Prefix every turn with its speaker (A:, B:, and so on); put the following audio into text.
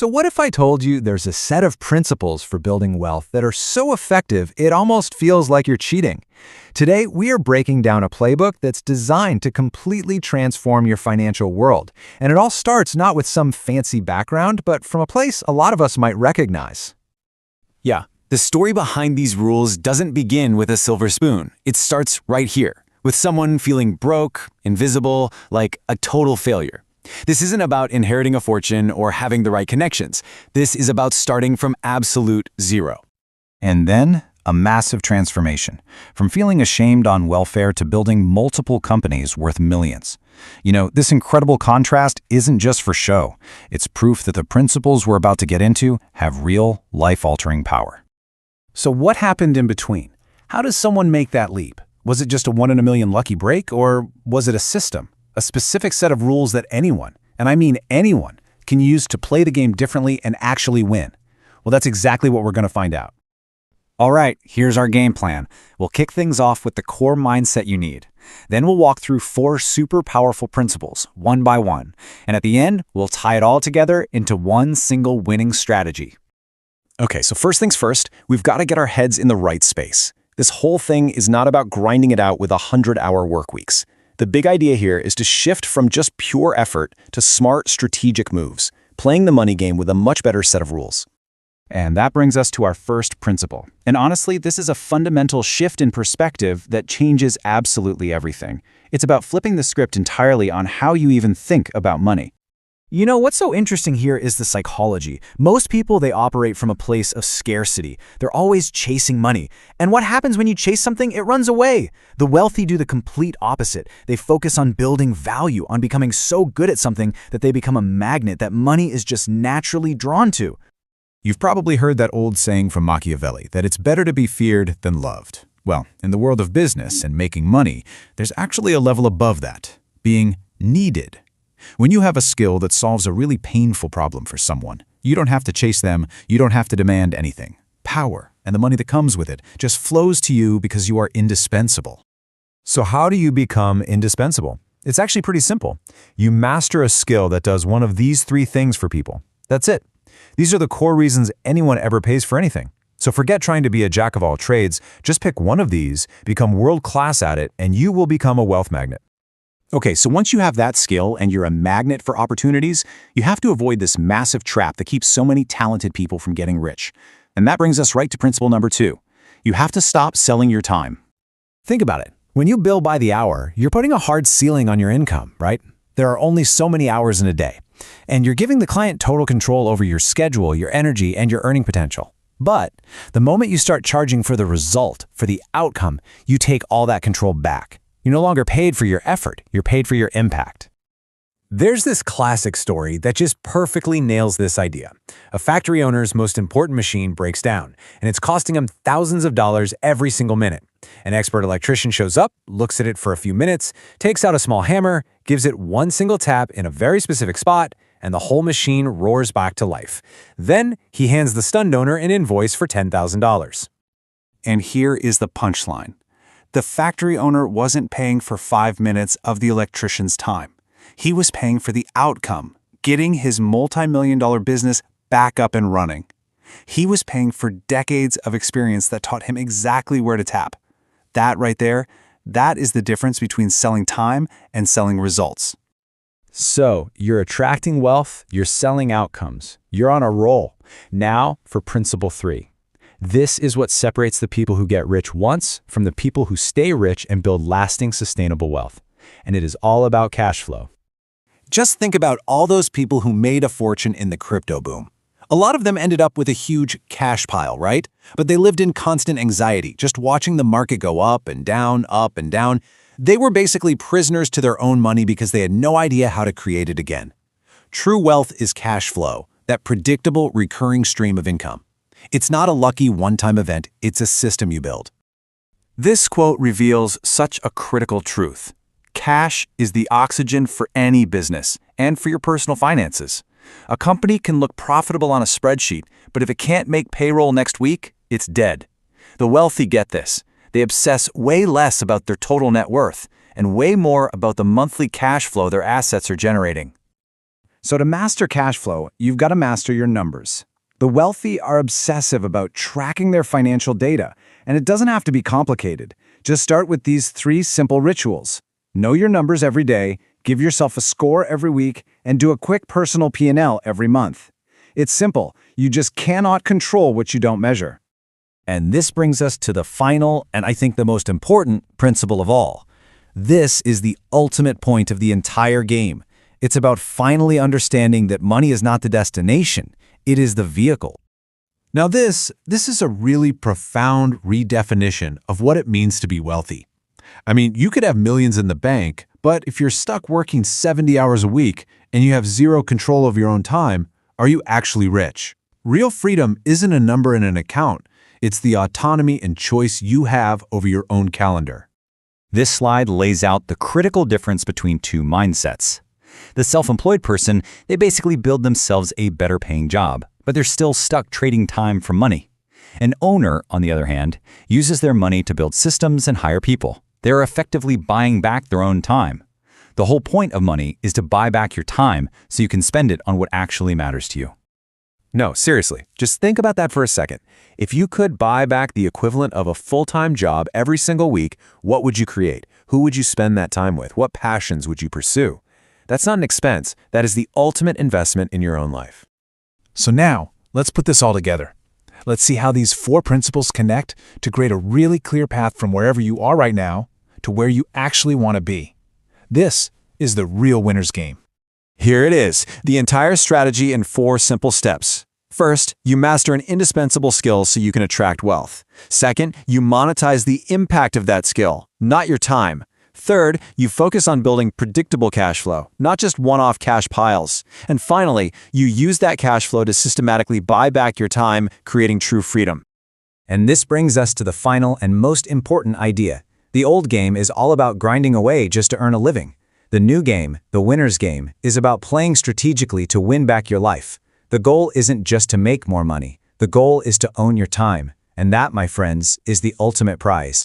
A: So what if I told you there's a set of principles for building wealth that are so effective it almost feels like you're cheating? Today, we are breaking down a playbook that's designed to completely transform your financial world. And it all starts not with some fancy background, but from a place a lot of us might recognize.
B: Yeah, the story behind these rules doesn't begin with a silver spoon. It starts right here, with someone feeling broke, invisible, like a total failure. This isn't about inheriting a fortune or having the right connections. This is about starting from absolute zero.
C: And then, a massive transformation, from feeling ashamed on welfare to building multiple companies worth millions. You know, this incredible contrast isn't just for show. It's proof that the principles we're about to get into have real, life-altering power.
D: So what happened in between? How does someone make that leap? Was it just a 1 in a million lucky break, or was it a system? A specific set of rules that anyone, and I mean anyone, can use to play the game differently and actually win? Well, that's exactly what we're going to find out.
B: All right, here's our game plan. We'll kick things off with the core mindset you need. Then we'll walk through 4 super powerful principles, one by one. And at the end, we'll tie it all together into one single winning strategy.
E: Okay, so first things first, we've got to get our heads in the right space. This whole thing is not about grinding it out with 100-hour work weeks. The big idea here is to shift from just pure effort to smart, strategic moves, playing the money game with a much better set of rules.
D: And that brings us to our first principle. And honestly, this is a fundamental shift in perspective that changes absolutely everything. It's about flipping the script entirely on how you even think about money.
F: You know, what's so interesting here is the psychology. Most people, they operate from a place of scarcity. They're always chasing money. And what happens when you chase something? It runs away. The wealthy do the complete opposite. They focus on building value, on becoming so good at something that they become a magnet that money is just naturally drawn to.
C: You've probably heard that old saying from Machiavelli that it's better to be feared than loved. Well, in the world of business and making money, there's actually a level above that, being needed. When you have a skill that solves a really painful problem for someone, you don't have to chase them, you don't have to demand anything. Power and the money that comes with it just flows to you because you are indispensable.
A: So how do you become indispensable? It's actually pretty simple. You master a skill that does one of these 3 things for people. That's it. These are the core reasons anyone ever pays for anything. So forget trying to be a jack of all trades. Just pick one of these, become world-class at it, and you will become a wealth magnet.
E: Okay, so once you have that skill and you're a magnet for opportunities, you have to avoid this massive trap that keeps so many talented people from getting rich. And that brings us right to principle number 2. You have to stop selling your time.
A: Think about it. When you bill by the hour, you're putting a hard ceiling on your income, right? There are only so many hours in a day. And you're giving the client total control over your schedule, your energy, and your earning potential. But the moment you start charging for the result, for the outcome, you take all that control back. You're no longer paid for your effort, you're paid for your impact. There's this classic story that just perfectly nails this idea. A factory owner's most important machine breaks down, and it's costing him thousands of dollars every single minute. An expert electrician shows up, looks at it for a few minutes, takes out a small hammer, gives it one single tap in a very specific spot, and the whole machine roars back to life. Then he hands the stunned owner an invoice for $10,000.
E: And here is the punchline. The factory owner wasn't paying for 5 minutes of the electrician's time. He was paying for the outcome, getting his multi-million-dollar business back up and running. He was paying for decades of experience that taught him exactly where to tap. That right there, that is the difference between selling time and selling results.
A: So, you're attracting wealth, you're selling outcomes. You're on a roll. Now for principle 3. This is what separates the people who get rich once from the people who stay rich and build lasting, sustainable wealth. And it is all about cash flow.
E: Just think about all those people who made a fortune in the crypto boom. A lot of them ended up with a huge cash pile, right? But they lived in constant anxiety, just watching the market go up and down, up and down. They were basically prisoners to their own money because they had no idea how to create it again. True wealth is cash flow, that predictable, recurring stream of income. It's not a lucky one-time event, it's a system you build. This quote reveals such a critical truth. Cash is the oxygen for any business and for your personal finances. A company can look profitable on a spreadsheet, but if it can't make payroll next week, it's dead. The wealthy get this. They obsess way less about their total net worth and way more about the monthly cash flow their assets are generating. So to master cash flow, you've got to master your numbers. The wealthy are obsessive about tracking their financial data, and it doesn't have to be complicated. Just start with these 3 simple rituals. Know your numbers every day, give yourself a score every week, and do a quick personal P&L every month. It's simple. You just cannot control what you don't measure.
A: And this brings us to the final, and I think the most important, principle of all. This is the ultimate point of the entire game. It's about finally understanding that money is not the destination, it is the vehicle.
C: Now this is a really profound redefinition of what it means to be wealthy. I mean, you could have millions in the bank, but if you're stuck working 70 hours a week and you have zero control of your own time, are you actually rich? Real freedom isn't a number in an account. It's the autonomy and choice you have over your own calendar.
B: This slide lays out the critical difference between 2 mindsets. The self-employed person, they basically build themselves a better paying job, but they're still stuck trading time for money. An owner, on the other hand, uses their money to build systems and hire people. They're effectively buying back their own time. The whole point of money is to buy back your time so you can spend it on what actually matters to you.
E: No, seriously, just think about that for a second. If you could buy back the equivalent of a full-time job every single week, what would you create? Who would you spend that time with? What passions would you pursue? That's not an expense. That is the ultimate investment in your own life.
D: So now, let's put this all together. Let's see how these 4 principles connect to create a really clear path from wherever you are right now to where you actually want to be. This is the real winner's game.
E: Here it is, the entire strategy in 4 simple steps. First, you master an indispensable skill so you can attract wealth. Second, you monetize the impact of that skill, not your time. Third, you focus on building predictable cash flow, not just one-off cash piles. And finally, you use that cash flow to systematically buy back your time, creating true freedom.
A: And this brings us to the final and most important idea. The old game is all about grinding away just to earn a living. The new game, the winner's game, is about playing strategically to win back your life. The goal isn't just to make more money. The goal is to own your time. And that, my friends, is the ultimate prize.